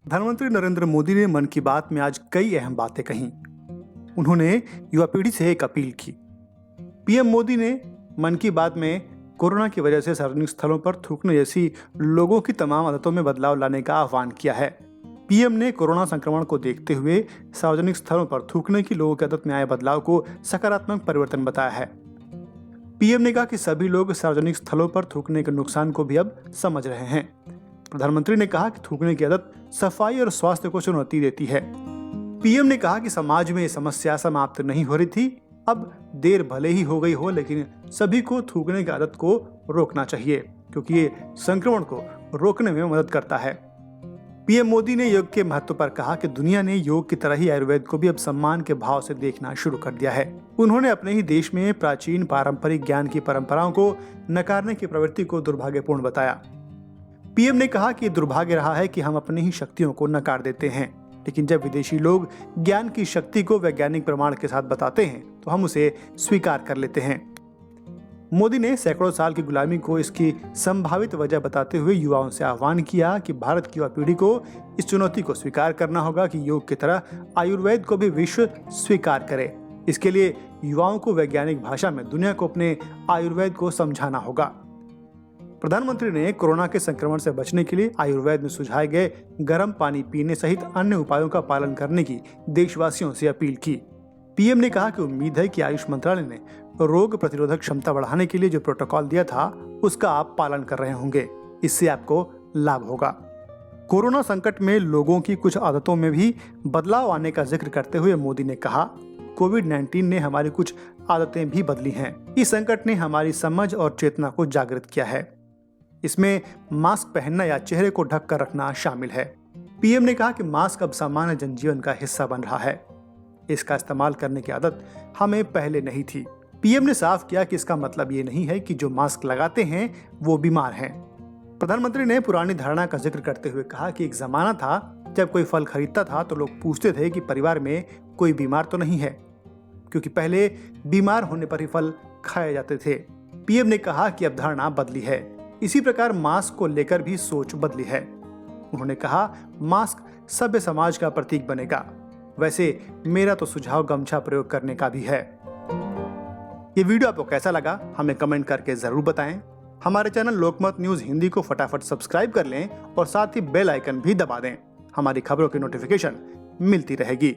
प्रधानमंत्री नरेंद्र मोदी ने मन की बात में आज कई अहम बातें कहीं। उन्होंने युवा पीढ़ी से एक अपील की। पीएम मोदी ने मन की बात में कोरोना की वजह से सार्वजनिक स्थलों पर थूकने जैसी लोगों की तमाम आदतों में बदलाव लाने का आह्वान किया है। पीएम ने कोरोना संक्रमण को देखते हुए सार्वजनिक स्थलों पर थूकने की लोगों की आदत में आए बदलाव को सकारात्मक परिवर्तन बताया है। पीएम ने कहा कि सभी लोग सार्वजनिक स्थलों पर थूकने के नुकसान को भी अब समझ रहे हैं। प्रधानमंत्री ने कहा कि थूकने की आदत सफाई और स्वास्थ्य को चुनौती देती है। पीएम ने कहा कि समाज में ये समस्या समाप्त नहीं हो रही थी, अब देर भले ही हो गई हो, लेकिन सभी को थूकने की आदत को रोकना चाहिए क्योंकि ये संक्रमण को रोकने में मदद करता है। पीएम मोदी ने योग के महत्व पर कहा कि दुनिया ने योग की तरह ही आयुर्वेद को भी अब सम्मान के भाव से देखना शुरू कर दिया है। उन्होंने अपने ही देश में प्राचीन पारंपरिक ज्ञान की परंपराओं को नकारने की प्रवृत्ति को दुर्भाग्यपूर्ण बताया। पीएम ने कहा कि दुर्भाग्य रहा है कि हम अपनी ही शक्तियों को नकार देते हैं, लेकिन जब विदेशी लोग ज्ञान की शक्ति को वैज्ञानिक प्रमाण के साथ बताते हैं तो हम उसे स्वीकार कर लेते हैं। मोदी ने सैकड़ों साल की गुलामी को इसकी संभावित वजह बताते हुए युवाओं से आह्वान किया कि भारत की युवा पीढ़ी को इस चुनौती को स्वीकार करना होगा कि योग की तरह आयुर्वेद को भी विश्व स्वीकार करे। इसके लिए युवाओं को वैज्ञानिक भाषा में दुनिया को अपने आयुर्वेद को समझाना होगा। प्रधानमंत्री ने कोरोना के संक्रमण से बचने के लिए आयुर्वेद में सुझाए गए गर्म पानी पीने सहित अन्य उपायों का पालन करने की देशवासियों से अपील की। पीएम ने कहा कि उम्मीद है कि आयुष मंत्रालय ने रोग प्रतिरोधक क्षमता बढ़ाने के लिए जो प्रोटोकॉल दिया था उसका आप पालन कर रहे होंगे। इससे आपको लाभ होगा। कोरोना संकट में लोगों की कुछ आदतों में भी बदलाव आने का जिक्र करते हुए मोदी ने कहा, कोविड-19 ने हमारी कुछ आदतें भी बदली हैं। इस संकट ने हमारी समझ और चेतना को जागृत किया है। इसमें मास्क पहनना या चेहरे को ढक कर रखना शामिल है। पीएम ने कहा कि मास्क अब सामान्य जनजीवन का हिस्सा बन रहा है। इसका इस्तेमाल करने की आदत हमें पहले नहीं थी। पीएम ने साफ किया कि इसका मतलब ये नहीं है कि जो मास्क लगाते हैं वो बीमार हैं। प्रधानमंत्री ने पुरानी धारणा का जिक्र करते हुए कहा कि एक जमाना था जब कोई फल खरीदता था तो लोग पूछते थे कि परिवार में कोई बीमार तो नहीं है, क्योंकि पहले बीमार होने पर ही फल खाए जाते थे। पीएम ने कहा कि अब धारणा बदली है। इसी प्रकार मास्क को लेकर भी सोच बदली है। उन्होंने कहा, मास्क सभ्य समाज का प्रतीक बनेगा। वैसे मेरा तो सुझाव गमछा प्रयोग करने का भी है। ये वीडियो आपको कैसा लगा हमें कमेंट करके जरूर बताएं। हमारे चैनल लोकमत न्यूज हिंदी को फटाफट सब्सक्राइब कर लें और साथ ही बेल आइकन भी दबा दें। हमारी खबरों की नोटिफिकेशन मिलती रहेगी।